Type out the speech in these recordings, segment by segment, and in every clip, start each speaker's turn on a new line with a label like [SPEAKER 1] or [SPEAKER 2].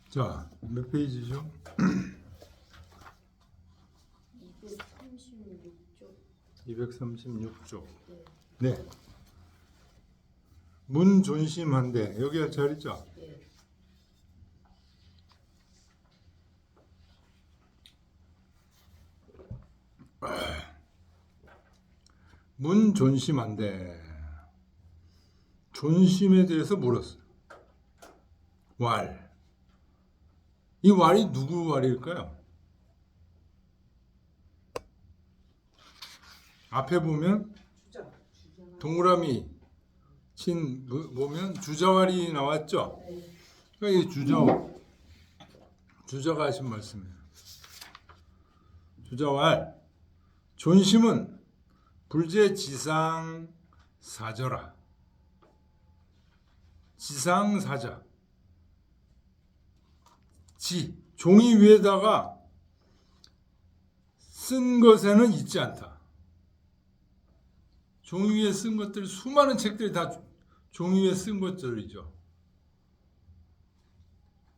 [SPEAKER 1] 자, 몇 페이지죠?
[SPEAKER 2] 236쪽.
[SPEAKER 1] 236쪽.
[SPEAKER 2] 네.
[SPEAKER 1] 네. 문 존심한데 여기 할 잘 있죠?
[SPEAKER 2] 네.
[SPEAKER 1] 문 존심한데 존심에 대해서 물었어요. 왈. 이 왈이 누구 왈일까요? 앞에 보면 동그라미 친 보면 주자왈이 나왔죠?
[SPEAKER 2] 네.
[SPEAKER 1] 그러니까 이 주자가 하신 말씀이에요. 주자왈. 존심은 불제지상 사저라. 지상사자. 종이 위에다가 쓴 것에는 있지 않다. 종이 위에 쓴 것들, 수많은 책들이 다 종이 위에 쓴 것들이죠.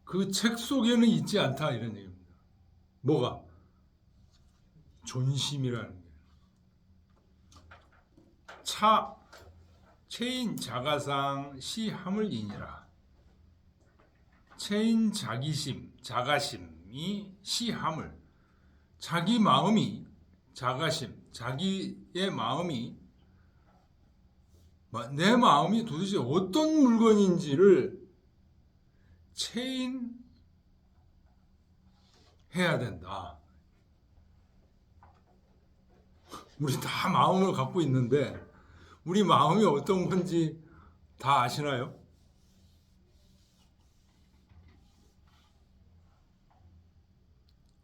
[SPEAKER 1] 그 책 속에는 있지 않다 이런 얘기입니다. 뭐가? 존심이라는 게. 체인 자가상 시함을 인이라. 체인 자기심, 자가심이 시함을, 자기 마음이, 자가심, 자기의 마음이, 내 마음이 도대체 어떤 물건인지를 체인해야 된다. 우리 다 마음을 갖고 있는데 우리 마음이 어떤 건지 다 아시나요?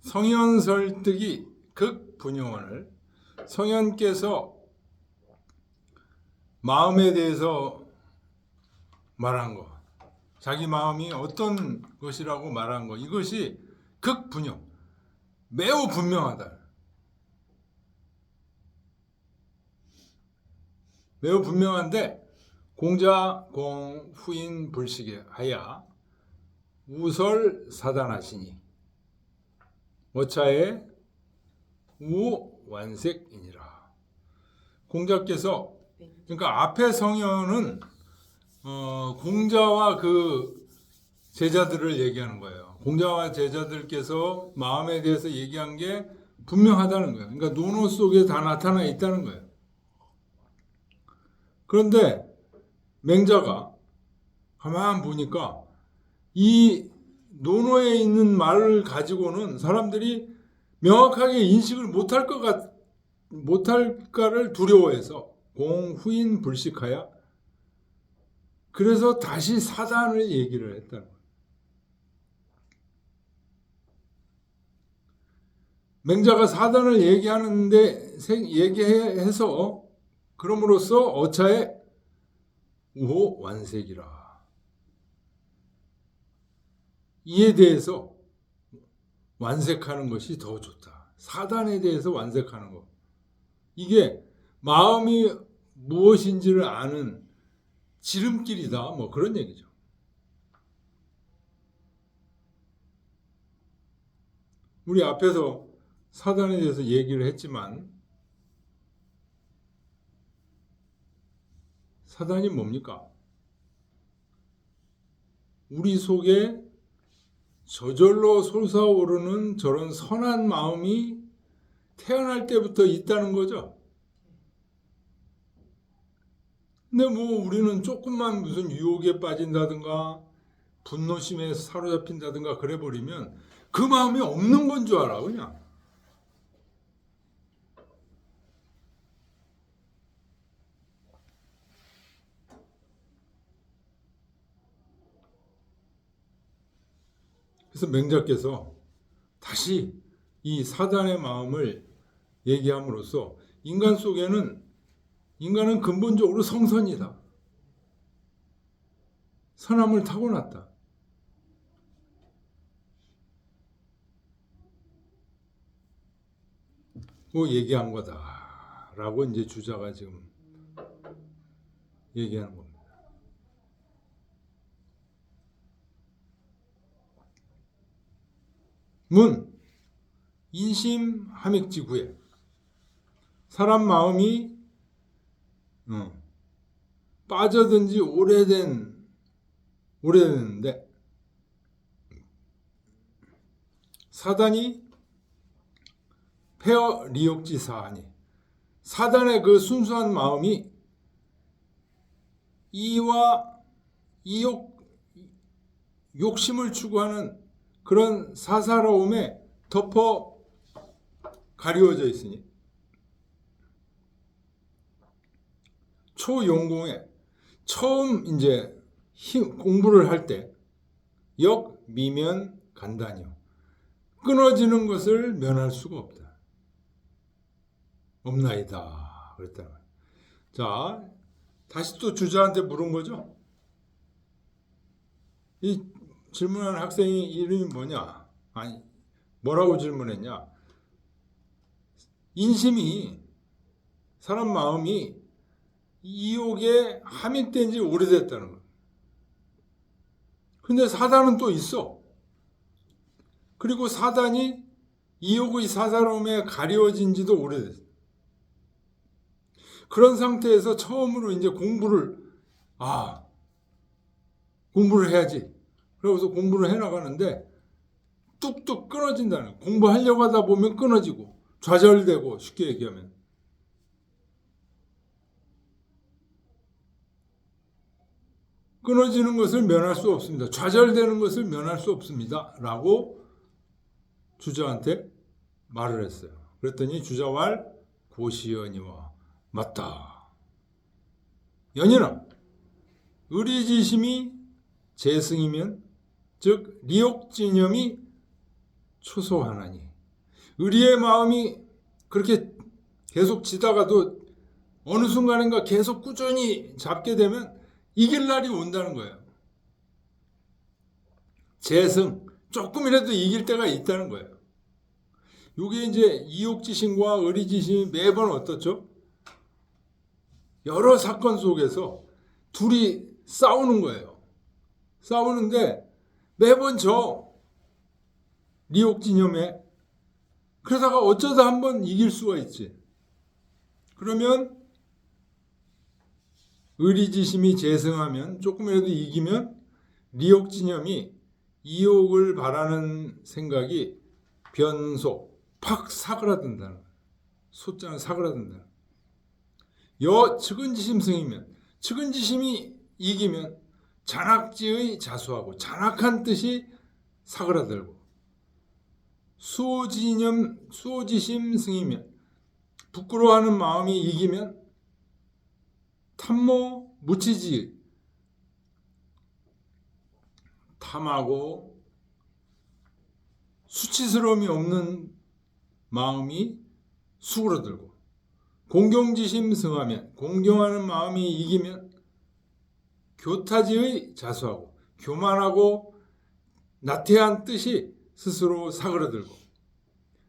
[SPEAKER 1] 성현 설득이 극분용언을, 성현께서 마음에 대해서 말한 거, 자기 마음이 어떤 것이라고 말한 거, 이것이 극분용, 매우 분명하다. 매우 분명한데 공자 공 후인 불식에 하야 우설 사단하시니 어차에 우완색이니라. 공자께서, 그러니까 앞에 성현은 공자와 그 제자들을 얘기하는 거예요. 공자와 제자들께서 마음에 대해서 얘기한 게 분명하다는 거예요. 그러니까 논어 속에 다 나타나 있다는 거예요. 그런데 맹자가 가만 보니까 이 논어에 있는 말을 가지고는 사람들이 명확하게 인식을 못할까를 두려워해서 공후인 불식하야, 그래서 다시 사단을 얘기를 했다는 거예요. 맹자가 사단을 얘기해서 그럼으로써 어차에 우호 완색이라. 이에 대해서 완색하는 것이 더 좋다. 사단에 대해서 완색하는 것. 이게 마음이 무엇인지를 아는 지름길이다. 뭐 그런 얘기죠. 우리 앞에서 사단에 대해서 얘기를 했지만 사단이 뭡니까? 우리 속에 저절로 솟아오르는 저런 선한 마음이 태어날 때부터 있다는 거죠. 근데 뭐 우리는 조금만 무슨 유혹에 빠진다든가 분노심에 사로잡힌다든가 그래 버리면 그 마음이 없는 건 줄 알아, 그냥. 그래서 맹자께서 다시 이 사단의 마음을 얘기함으로써 인간은 근본적으로 성선이다. 선함을 타고났다. 뭐 얘기한 거다라고 이제 주자가 지금 얘기하는 겁니다. 문 인심함익지구에 사람 마음이 빠져든 지 오래됐는데 사단이 폐허 리욕지사하니 사단의 그 순수한 마음이 이와 욕심을 추구하는 그런 사사로움에 덮어 가리워져 있으니 초용공에 처음 이제 공부를 할 때 역미면 간단이요. 끊어지는 것을 면할 수가 없나이다. 그랬다는 거예요. 자, 다시 또 주자한테 물은 거죠. 이 질문한 학생이 이름이 뭐냐? 아니, 뭐라고 질문했냐? 인심이, 사람 마음이 이욕에 함익된 지 오래됐다는 거예요. 근데 사단은 또 있어. 그리고 사단이 이욕의 사사로움에 가리워진 지도 오래됐어. 그런 상태에서 처음으로 이제 공부를 해야지. 그러고서 공부를 해나가는데 뚝뚝 끊어진다는 거예요. 공부하려고 하다 보면 끊어지고 좌절되고 쉽게 얘기하면. 끊어지는 것을 면할 수 없습니다. 좌절되는 것을 면할 수 없습니다. 라고 주자한테 말을 했어요. 그랬더니 주자왈 고시연이와 맞다. 연인아, 의리지심이 재승이면 즉 리욕진념이 초소하나니 의리의 마음이 그렇게 계속 지다가도 어느 순간인가 계속 꾸준히 잡게 되면 이길 날이 온다는 거예요. 재승, 조금이라도 이길 때가 있다는 거예요. 이게 이제 이욕지심과 의리지심이 매번 어떻죠? 여러 사건 속에서 둘이 싸우는 거예요. 싸우는데 매번 저 리욕진념에 그러다가 어쩌다 한번 이길 수가 있지. 그러면 의리지심이 재승하면 조금이라도 이기면 리욕진념이 이욕을 바라는 생각이 변소, 팍 사그라든다는 거예요. 소자는 사그라든다는 거예요. 측은지심승이면 측은지심이 이기면 잔악지의 자수하고 잔악한 뜻이 사그라들고 수오지심 승이면 부끄러워하는 마음이 이기면 탐모 무치지 탐하고 수치스러움이 없는 마음이 수그러들고 공경지심 승하면 공경하는 마음이 이기면 교타지의 자수하고 교만하고 나태한 뜻이 스스로 사그러들고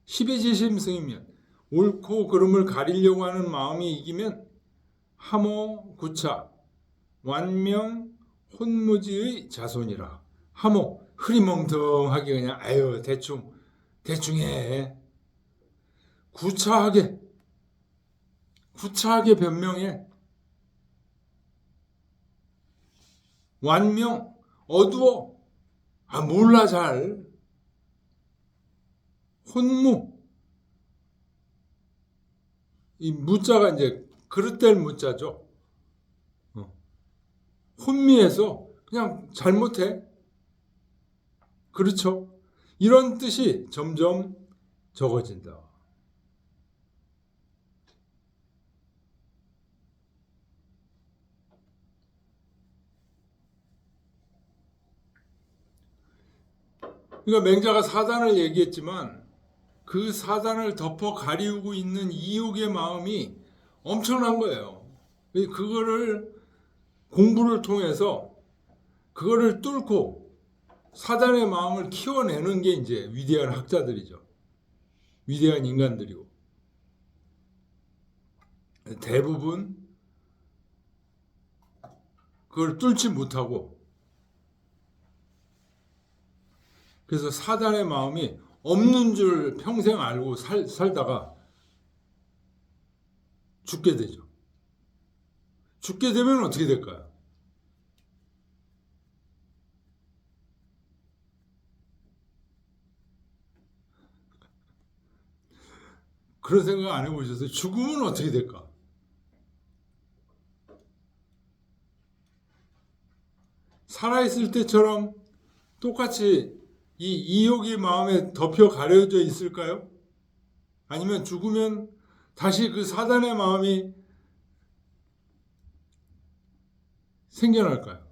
[SPEAKER 1] 십이지심 승이면 옳고 그름을 가리려고 하는 마음이 이기면 하모 구차 완명 혼무지의 자손이라. 하모 흐리멍텅하게 그냥 대충 해. 구차하게 변명해. 완명 어두워. 몰라 잘. 혼무 이 무자가 이제 그릇될 무자죠. 혼미해서 그냥 잘못해. 그렇죠. 이런 뜻이 점점 적어진다. 그러니까 맹자가 사단을 얘기했지만 그 사단을 덮어 가리우고 있는 이욕의 마음이 엄청난 거예요. 그거를 공부를 통해서 그거를 뚫고 사단의 마음을 키워내는 게 이제 위대한 학자들이죠. 위대한 인간들이고. 대부분 그걸 뚫지 못하고 그래서 사단의 마음이 없는 줄 평생 알고 살다가 죽게 되죠. 죽게 되면 어떻게 될까요? 그런 생각 안 해보셨어요? 죽으면 어떻게 될까? 살아있을 때처럼 똑같이 이 이욕이 마음에 덮여 가려져 있을까요? 아니면 죽으면 다시 그 사단의 마음이 생겨날까요?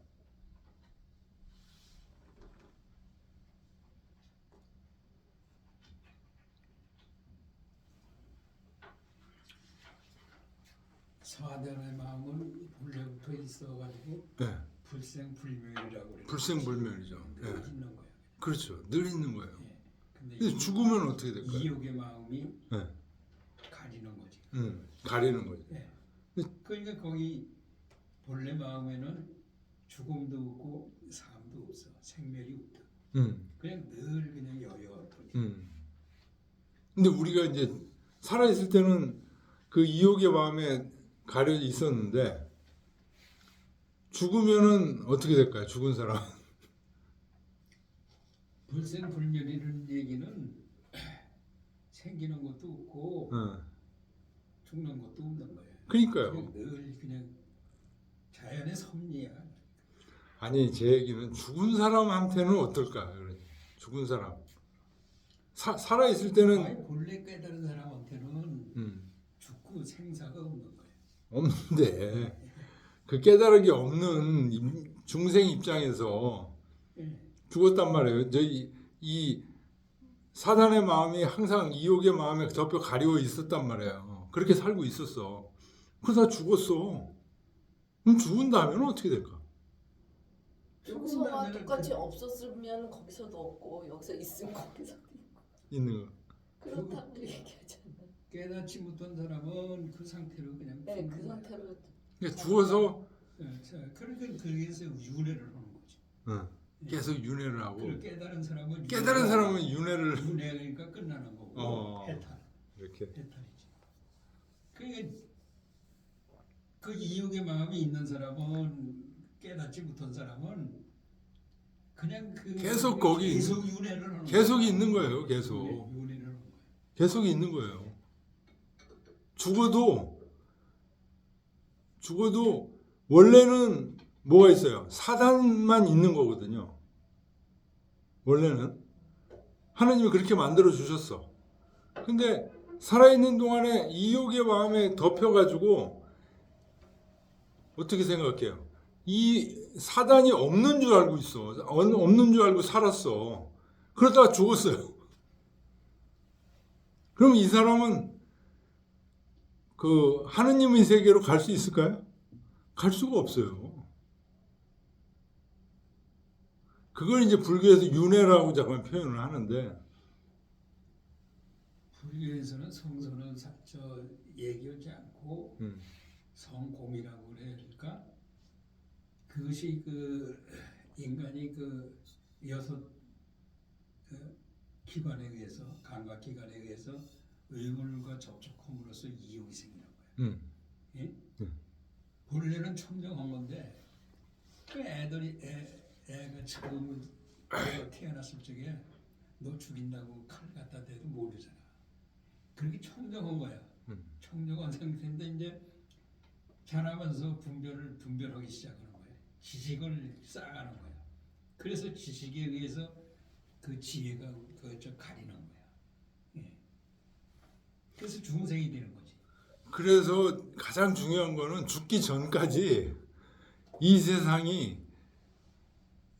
[SPEAKER 2] 사단의 마음은 본래부터 있어가지고
[SPEAKER 1] 네,
[SPEAKER 2] 불생불멸이라고 그래요.
[SPEAKER 1] 불생불멸이죠.
[SPEAKER 2] 늘
[SPEAKER 1] 네.
[SPEAKER 2] 있는 거예요.
[SPEAKER 1] 그렇죠. 늘 있는 거예요.
[SPEAKER 2] 예. 근데
[SPEAKER 1] 근데 죽으면 어떻게 될까요?
[SPEAKER 2] 이욕의 마음이
[SPEAKER 1] 네.
[SPEAKER 2] 가리는 거지.
[SPEAKER 1] 가리는 거죠.
[SPEAKER 2] 예. 그러니까 거기 본래 마음에는 죽음도 없고 삶도 없어. 생멸이 없다. 그냥 늘 그냥 여여할 뿐이야.
[SPEAKER 1] 근데 우리가 이제 살아있을 때는 그 이욕의 마음에 가려져 있었는데 죽으면은 어떻게 될까요? 죽은 사람.
[SPEAKER 2] 불생불멸이라는 얘기는 생기는 것도 없고 죽는 것도 없는 거예요.
[SPEAKER 1] 그러니까요.
[SPEAKER 2] 그냥 늘 그냥 자연의 섭리야.
[SPEAKER 1] 아니 제 얘기는 죽은 사람한테는 어떨까? 죽은 사람. 살아있을 때는
[SPEAKER 2] 아니, 본래 깨달은 사람한테는 죽고 생사가 없는 거예요.
[SPEAKER 1] 없는데 그 깨달은 없는 중생 입장에서
[SPEAKER 2] 예.
[SPEAKER 1] 죽었단 말이에요. 이 사단의 마음이 항상 이욕의 마음에 덮여 가리워 있었단 말이에요. 그렇게 살고 있었어. 그러다 죽었어. 그럼 죽은 다음에는 어떻게 될까?
[SPEAKER 3] 평소와 똑같이 없었으면 거기서도 없고 여기서 있으면 거기서도 있고
[SPEAKER 1] 있는 거.
[SPEAKER 3] 그렇다고 얘기하잖아.
[SPEAKER 2] 깨닫지 못한 사람은 그 상태로 그냥
[SPEAKER 3] 네,
[SPEAKER 2] 죽는
[SPEAKER 3] 그
[SPEAKER 2] 거예요.
[SPEAKER 3] 상태로
[SPEAKER 1] 그러니까 죽어서
[SPEAKER 2] 예, 자, 그러니까 거기에서 윤회를 하는 거지.
[SPEAKER 1] 계속 윤회를 하고
[SPEAKER 2] 그 깨달은 사람은
[SPEAKER 1] 깨달은 사람은 윤회를
[SPEAKER 2] 윤회니까 끝나는 거고 해탈.
[SPEAKER 1] 이렇게
[SPEAKER 2] 해탈이지. 그 이욕의 마음이 있는 사람은 깨닫지 못한 사람은 그냥
[SPEAKER 1] 계속 거기
[SPEAKER 2] 계속 윤회를 하는
[SPEAKER 1] 계속
[SPEAKER 2] 거예요.
[SPEAKER 1] 있는 거예요. 계속
[SPEAKER 2] 윤회를 하는 거예요.
[SPEAKER 1] 계속 있는 거예요. 죽어도 원래는 뭐가 있어요? 사단만 있는 거거든요. 원래는 하나님이 그렇게 만들어 주셨어. 근데 살아있는 동안에 이욕의 마음에 덮여가지고 어떻게 생각해요? 이 사단이 없는 줄 알고 있어. 없는 줄 알고 살았어. 그러다가 죽었어요. 그럼 이 사람은 그 하느님의 세계로 갈 수 있을까요? 갈 수가 없어요. 그걸 이제 불교에서 윤회라고 잠깐 표현을 하는데
[SPEAKER 2] 불교에서는 성선은 얘기하지 않고 성공이라고 그래. 그러니까 그것이 그 인간이 그 여섯 기관에 의해서 감각 기관에 의해서 의물과 접촉함으로써 이욕이 생기는 거예요. 예? 본래는 청정한 건데 그 애가 처음 태어났을 적에 너 죽인다고 칼 갖다 대도 모르잖아. 그렇게 청정한 거야. 청정한 상태인데 이제 자라면서 분별하기 시작하는 거야. 지식을 쌓아가는 거야. 그래서 지식에 의해서 그 지혜가 가리는 거야. 예. 그래서 중생이 되는 거지.
[SPEAKER 1] 그래서 가장 중요한 거는 죽기 전까지 이 세상이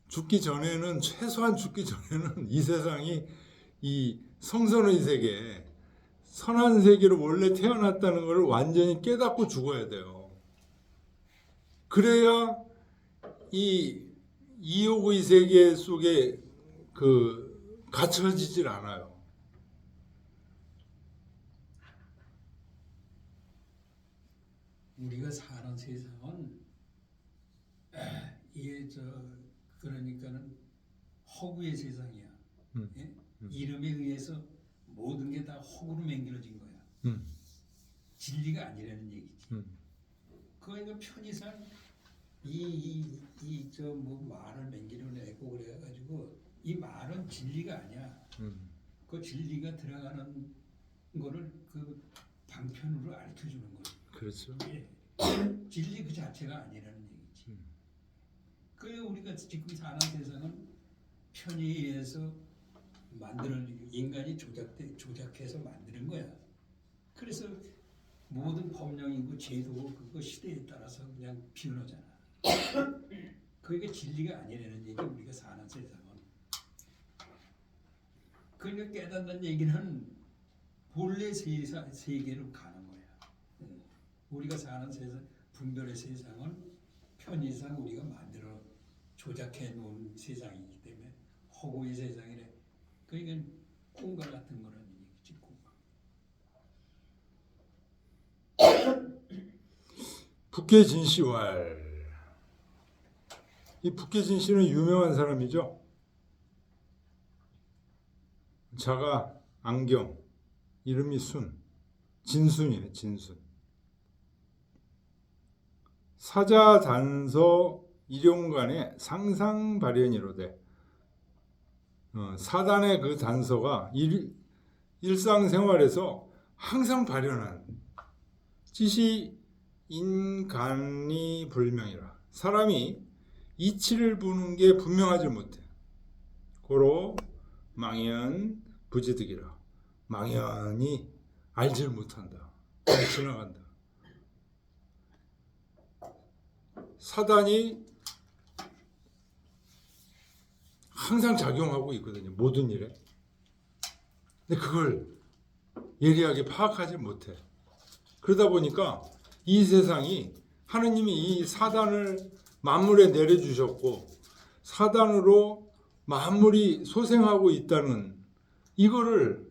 [SPEAKER 1] 죽기 전에는 최소한 죽기 전에는 이 세상이 이 성선의 세계 선한 세계로 원래 태어났다는 걸 완전히 깨닫고 죽어야 돼요. 그래야 이 이욕의 세계 속에 그 갇혀지질 않아요.
[SPEAKER 2] 우리가 사는 세상은 이게 그러니까는 허구의 세상이야. 예? 이름에 의해서 모든 게 다 허구로 맹글어진 거야. 진리가 아니라는 얘기지. 그러니까 편의상 이 저 뭐 말을 맹기려내고 그래가지고 이 말은 진리가 아니야. 그 진리가 들어가는 거를 그 방편으로 알려주는 거야.
[SPEAKER 1] 그렇죠.
[SPEAKER 2] 예. 진리 그 자체가 아니라는 얘기지. 그래 우리가 지금 사는 세상은 편의에 의해서 만드는 인간이 조작해서 만드는 거야. 그래서 모든 법령이고 제도고 그거 시대에 따라서 그냥 변하잖아. 그게 진리가 아니라는 얘기 우리가 사는 세상은. 그러니까 깨닫는 얘기는 본래 세계로 가는 거야. 우리가 사는 세상, 분별의 세상은 편의상 우리가 만들어 조작해 놓은 세상이기 때문에 허구의 세상이래. 그러니까 꿈과 같은 거라는 얘기지.
[SPEAKER 1] 북계진시왈. 이 북계진시는 유명한 사람이죠. 자가 안경, 이름이 진순이네, 진순. 사자단서 일용간의 상상발현이로되 사단의 그 단서가 일상생활에서 항상 발현하는 찌시 인간이 불명이라. 사람이 이치를 보는 게 분명하지 못해. 고로 망연 부지득이라. 망연히 알지를 못한다. 지나간다. 사단이 항상 작용하고 있거든요. 모든 일에. 근데 그걸 예리하게 파악하지 못해. 그러다 보니까 이 세상이 하느님이 이 사단을 만물에 내려주셨고 사단으로 만물이 소생하고 있다는 이거를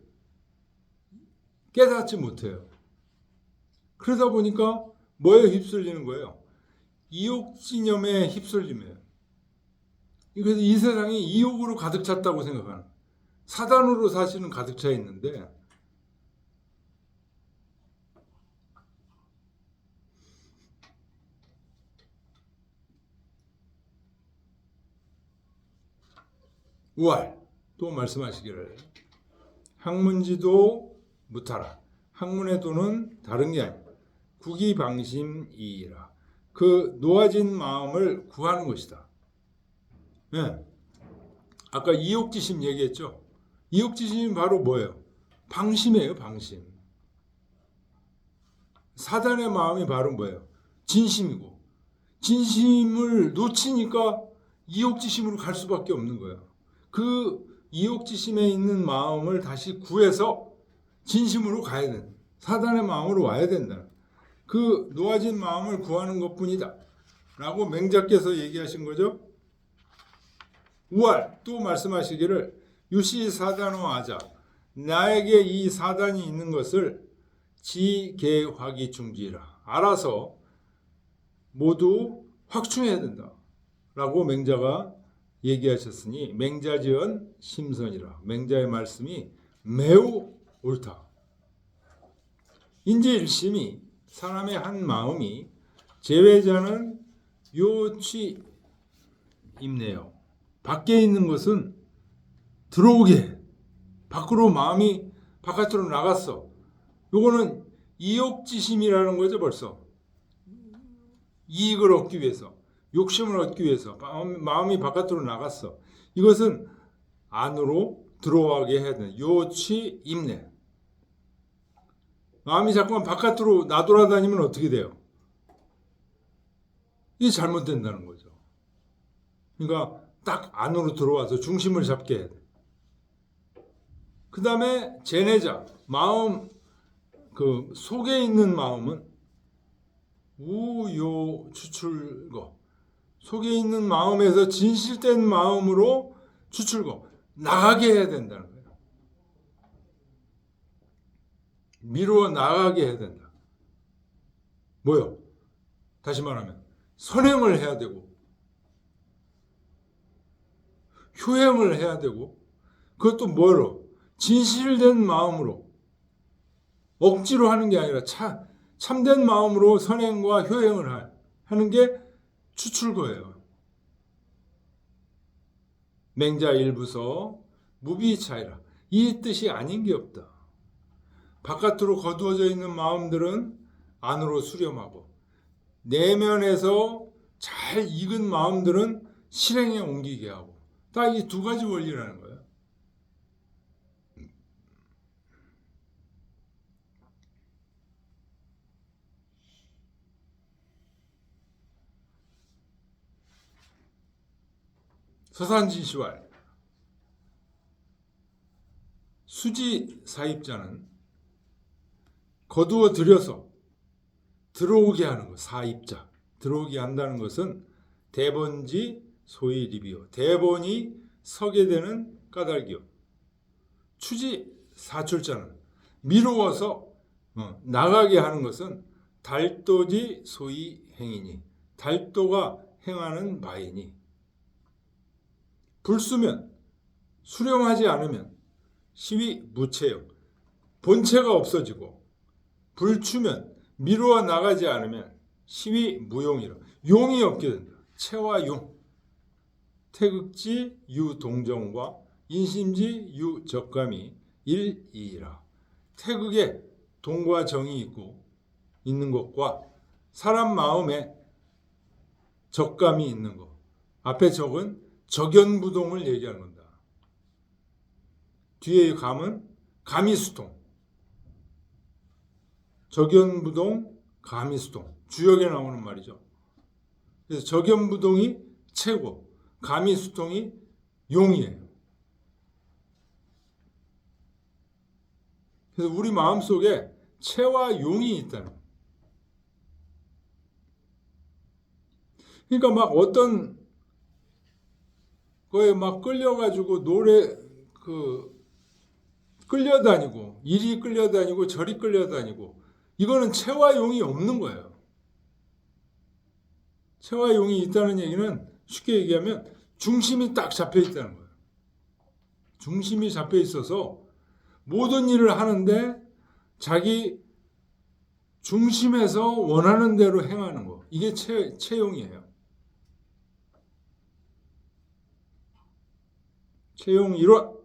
[SPEAKER 1] 깨닫지 못해요. 그러다 보니까 뭐에 휩쓸리는 거예요? 이욕진염에 휩쓸림이에요. 그래서 이 세상이 이욕으로 가득 찼다고 생각하는, 사단으로 사실은 가득 차 있는데 우알 또 말씀하시기를 학문지도 무타라. 학문의 도는 다른 게 아니라 구기방심이라. 그 놓아진 마음을 구하는 것이다. 네. 아까 이욕지심 얘기했죠. 이욕지심이 바로 뭐예요? 방심이에요. 방심. 사단의 마음이 바로 뭐예요? 진심이고, 진심을 놓치니까 이욕지심으로 갈 수밖에 없는 거예요. 그 이욕지심에 있는 마음을 다시 구해서 진심으로 가야 된다. 사단의 마음으로 와야 된다. 그 놓아진 마음을 구하는 것뿐이다 라고 맹자께서 얘기하신 거죠. 우알 또 말씀하시기를 유시 사단호 아자. 나에게 이 사단이 있는 것을 지계화기충지라. 알아서 모두 확충해야 된다 라고 맹자가 얘기하셨으니 맹자지언 심선이라. 맹자의 말씀이 매우 옳다. 인지일심이 사람의 한 마음이 제외자는 요치 입네요. 밖에 있는 것은 들어오게, 밖으로 마음이 바깥으로 나갔어. 요거는 이욕지심이라는 거죠. 벌써 이익을 얻기 위해서, 욕심을 얻기 위해서 마음이 바깥으로 나갔어. 이것은 안으로 들어가게 해야 돼. 요치 입네. 마음이 자꾸만 바깥으로 나돌아다니면 어떻게 돼요? 이게 잘못된다는 거죠. 그러니까 딱 안으로 들어와서 중심을 잡게 해야 돼. 그 다음에 제내자, 마음, 그 속에 있는 마음은 우요 추출거. 속에 있는 마음에서 진실된 마음으로 추출거. 나가게 해야 된다는 거예요. 미루어 나가게 해야 된다. 뭐요? 다시 말하면 선행을 해야 되고 효행을 해야 되고 그것도 뭐로? 진실된 마음으로 억지로 하는 게 아니라 참된 마음으로 선행과 효행을 하는 게 추출거예요. 맹자 일부서 무비차이라. 이 뜻이 아닌 게 없다. 바깥으로 거두어져 있는 마음들은 안으로 수렴하고 내면에서 잘 익은 마음들은 실행에 옮기게 하고 딱 이 두 가지 원리라는 거예요. 서산지시왈 수지사입자는 거두어 들여서 들어오게 하는 것, 사입자. 들어오게 한다는 것은 대본지 소이리비오. 대본이 서게 되는 까닭이요. 추지 사출자는 미루어서 나가게 하는 것은 달도지 소이 행이니. 달도가 행하는 바이니. 불수면 수령하지 않으면 시위 무체요. 본체가 없어지고 불추면 미루어 나가지 않으면 시위 무용이라. 용이 없게 된다. 체와 용. 태극지 유동정과 인심지 유적감이 일이라. 태극에 동과 정이 있는 것과 사람 마음에 적감이 있는 것. 앞에 적은 적연부동을 얘기하는 겁니다. 뒤에 감은 가미수통. 적연부동, 가미수통. 주역에 나오는 말이죠. 그래서 적연부동이 체고 가미수통이 용이에요. 그래서 우리 마음속에 체와 용이 있다는 거예요. 그러니까 막 어떤 거에 막 끌려가지고 끌려다니고 이리 끌려다니고 저리 끌려다니고 이거는 체와 용이 없는 거예요. 체와 용이 있다는 얘기는 쉽게 얘기하면 중심이 딱 잡혀 있다는 거예요. 중심이 잡혀 있어서 모든 일을 하는데 자기 중심에서 원하는 대로 행하는 거. 이게 체용이에요. 체용 일원,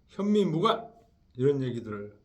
[SPEAKER 1] 현미무관 이런 얘기들을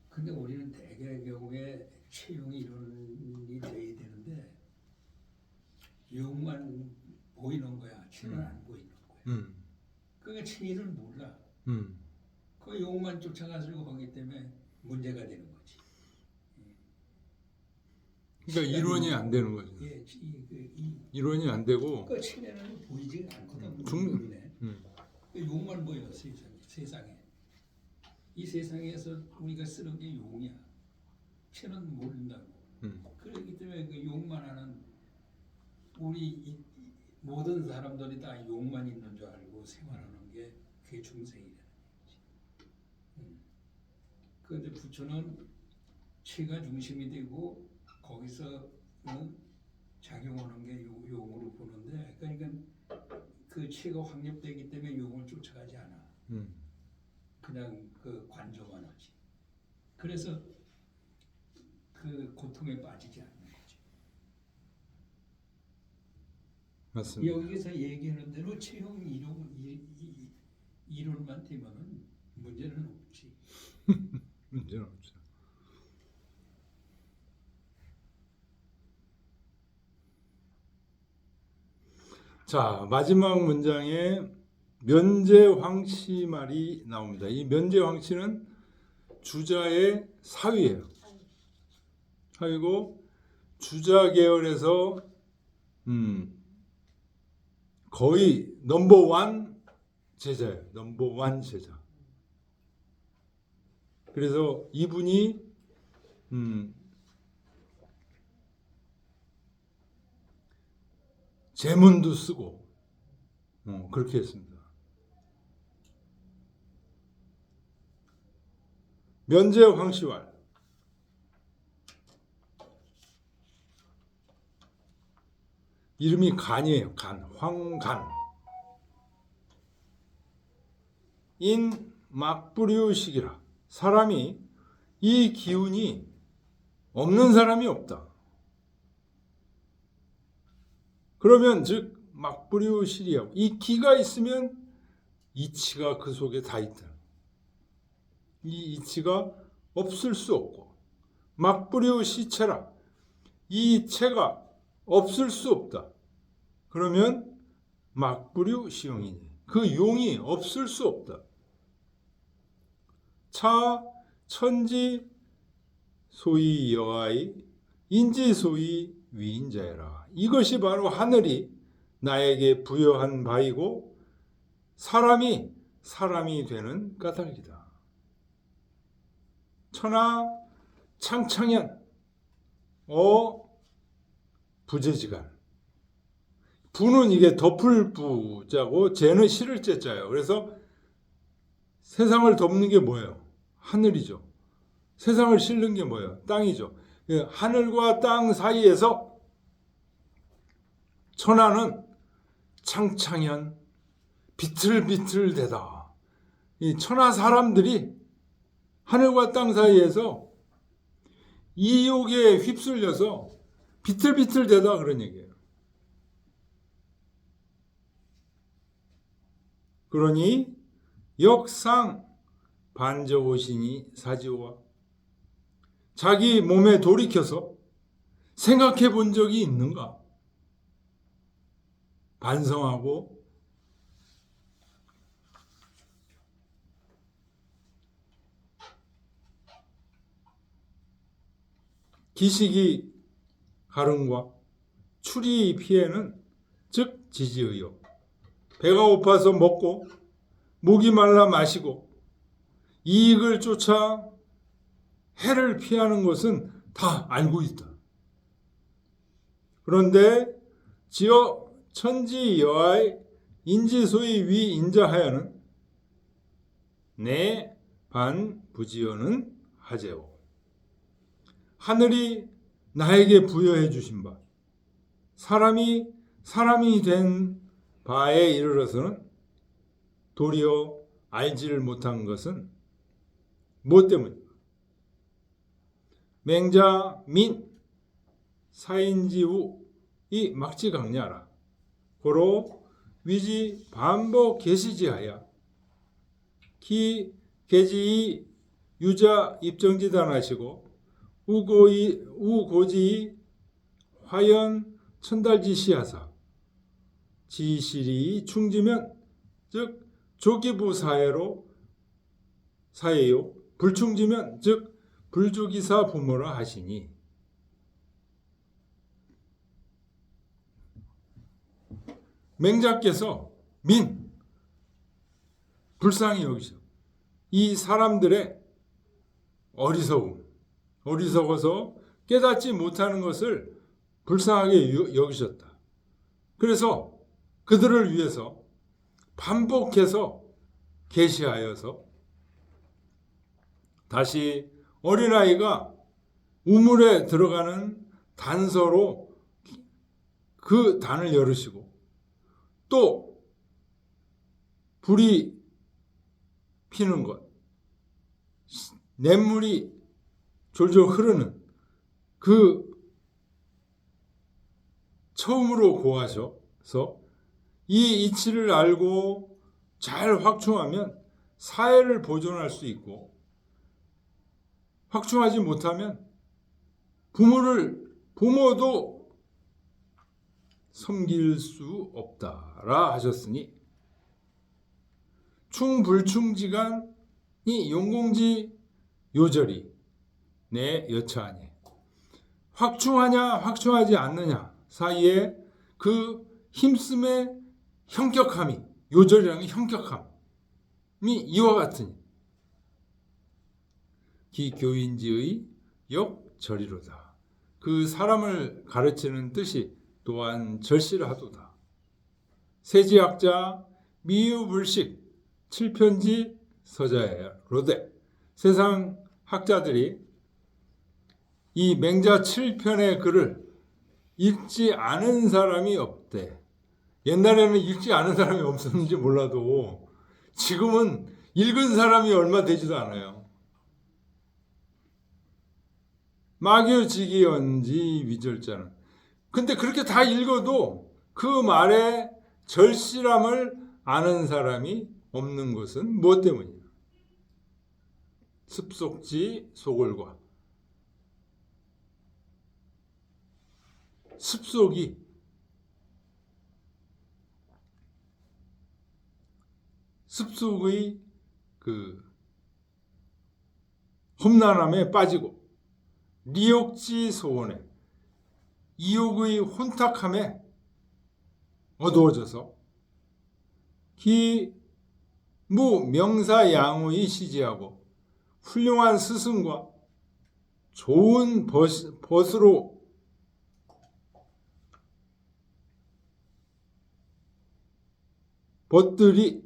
[SPEAKER 2] 근데 우리는 대개 경우에 체용이 이론이 돼야 되는데 용만 보이는 거야. 체는 안 보이는 거야. 그러니까 체를 몰라. 그 용만 쫓아가려고 하기 때문에 문제가 되는 거지.
[SPEAKER 1] 그러니까 이론이 안 되는 거죠.
[SPEAKER 2] 예,
[SPEAKER 1] 이론이 안 되고
[SPEAKER 2] 그 체는 보이지 않거든. 그 용만 보여 세상에. 이 세상에서 우리가 쓰는 게 용이야. 체는 모른다고. 그렇기 때문에 그 용만 하는 우리 모든 사람들이 다 용만 있는 줄 알고 생활하는 게 그게 중생이라는 거지. 그런데 부처는 체가 중심이 되고 거기서 작용하는 게 용으로 보는데 그러니까 그 체가 확립되기 때문에 용을 쫓아가지 않아. 그냥 그 관조만 하지. 그래서 그 고통에 빠지지 않는 거지.
[SPEAKER 1] 맞습니다.
[SPEAKER 2] 여기서 얘기하는 대로 체형 이론만 되면은 문제는 없지.
[SPEAKER 1] 문제는 없죠. 자, 마지막 문장에 면제황치 말이 나옵니다. 이 면제황치는 주자의 사위예요. 사위고 주자 계열에서 거의 넘버원 제자예요. 넘버원 제자. 그래서 이분이 제문도 쓰고 그렇게 했습니다. 면제 황시활. 이름이 간이에요. 간, 황간. 인 막부류식이라. 사람이 이 기운이 없는 사람이 없다. 그러면 즉 막부류실이하고 이 기가 있으면 이치가 그 속에 다 있다. 이 이치가 없을 수 없고 막부류시체라. 이 체가 없을 수 없다. 그러면 막부류시용이니 그 용이 없을 수 없다. 차 천지 소위 여하이 인지 소위 위인자여라. 이것이 바로 하늘이 나에게 부여한 바이고 사람이 되는 까닭이다. 천하 창창현 부재지간. 부는 이게 덮을 부자고 재는 실을 재자예요. 그래서 세상을 덮는 게 뭐예요? 하늘이죠. 세상을 실는 게 뭐예요? 땅이죠. 하늘과 땅 사이에서 천하는 창창현 비틀비틀대다. 이 천하 사람들이 하늘과 땅 사이에서 이욕에 휩쓸려서 비틀비틀대다 그런 얘기예요. 그러니 역상 반저오시니 사지오와 자기 몸에 돌이켜서 생각해 본 적이 있는가? 반성하고 기식이 가름과 추리 피해는 즉 지지의욕. 배가 고파서 먹고 목이 말라 마시고 이익을 쫓아 해를 피하는 것은 다 알고 있다. 그런데 지어 천지 여하의 인지소위 위인자하여는 내 반부지어는 하제오. 하늘이 나에게 부여해 주신 바 사람이 된 바에 이르러서는 도리어 알지를 못한 것은 무엇 때문인가? 맹자 민 사인지우 이 막지 강냐라. 고로 위지 반복 계시지하야 기 계지이 유자 입정지단하시고 우고지 화연 천달지시하사 지실이 충지면 즉 조기부 사예요 불충지면 즉 불조기사 부모라 하시니 맹자께서 불쌍히 여기셔. 이 사람들의 어리석어서 깨닫지 못하는 것을 불쌍하게 여기셨다. 그래서 그들을 위해서 반복해서 계시하여서 다시 어린아이가 우물에 들어가는 단서로 그 단을 열으시고 또 불이 피는 것, 냇물이 졸졸 흐르는 그 처음으로 고하셔서 이 이치를 알고 잘 확충하면 사회를 보존할 수 있고 확충하지 못하면 부모도 섬길 수 없다라 하셨으니 충불충지간이 요절이 내 여차하니 확충하냐 확충하지 않느냐 사이에 그 힘씀의 형격함이 요절이라는 게 형격함이 이와 같으니 기교인지의 역절이로다. 그 사람을 가르치는 뜻이 또한 절실하도다. 세지학자 미유불식 7편지 서자로되 세상 학자들이 이 맹자 7편의 글을 읽지 않은 사람이 없대. 옛날에는 읽지 않은 사람이 없었는지 몰라도 지금은 읽은 사람이 얼마 되지도 않아요. 마교지기언지 위절자는. 근데 그렇게 다 읽어도 그 말의 절실함을 아는 사람이 없는 것은 무엇 때문이냐? 습속지 소골과 습속이 습속의 그 험난함에 빠지고 리욕지 소원에 이욕의 혼탁함에 어두워져서 기무명사양의 시지하고 훌륭한 스승과 좋은 벗으로 벗들이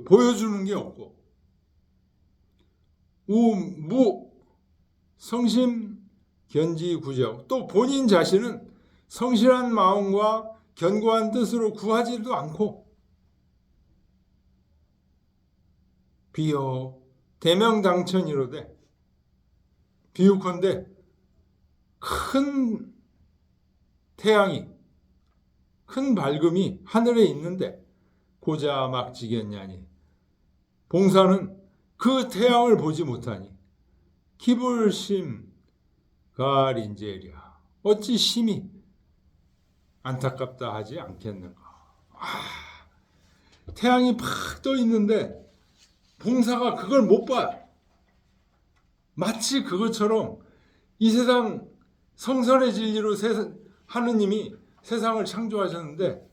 [SPEAKER 1] 보여주는 게 없고 우무 성심 견지 구제하고 또 본인 자신은 성실한 마음과 견고한 뜻으로 구하지도 않고 비여 대명당천이로되 비유컨대 큰 태양이 큰 밝음이 하늘에 있는데 고자 막지겠냐니 봉사는 그 태양을 보지 못하니 기불심 가린제리야 어찌 심히 안타깝다 하지 않겠는가. 태양이 팍 떠 있는데 봉사가 그걸 못 봐. 마치 그것처럼 이 세상 성선의 진리로 하느님이 세상을 창조하셨는데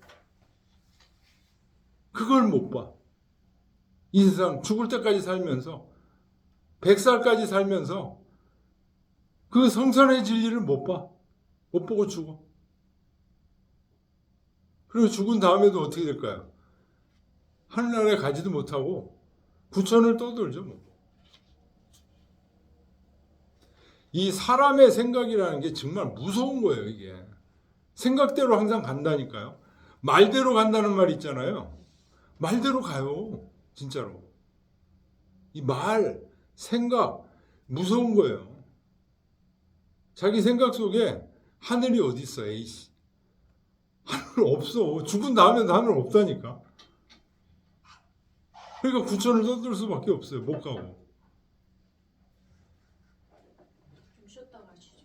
[SPEAKER 1] 그걸 못 봐. 이 세상 죽을 때까지 살면서 100살까지 살면서 그 성선의 진리를 못 봐. 못 보고 죽어. 그리고 죽은 다음에도 어떻게 될까요? 하늘나라에 가지도 못하고 구천을 떠돌죠. 뭐. 이 사람의 생각이라는 게 정말 무서운 거예요. 이게 생각대로 항상 간다니까요. 말대로 간다는 말 있잖아요. 말대로 가요. 진짜로. 이 말, 생각 무서운 거예요. 자기 생각 속에 하늘이 어디 있어? 에이씨. 하늘 없어. 죽은 다음에도 하늘 없다니까. 그러니까 구천을 떠들 수밖에 없어요. 못 가고.
[SPEAKER 3] 좀 쉬었다 가시죠.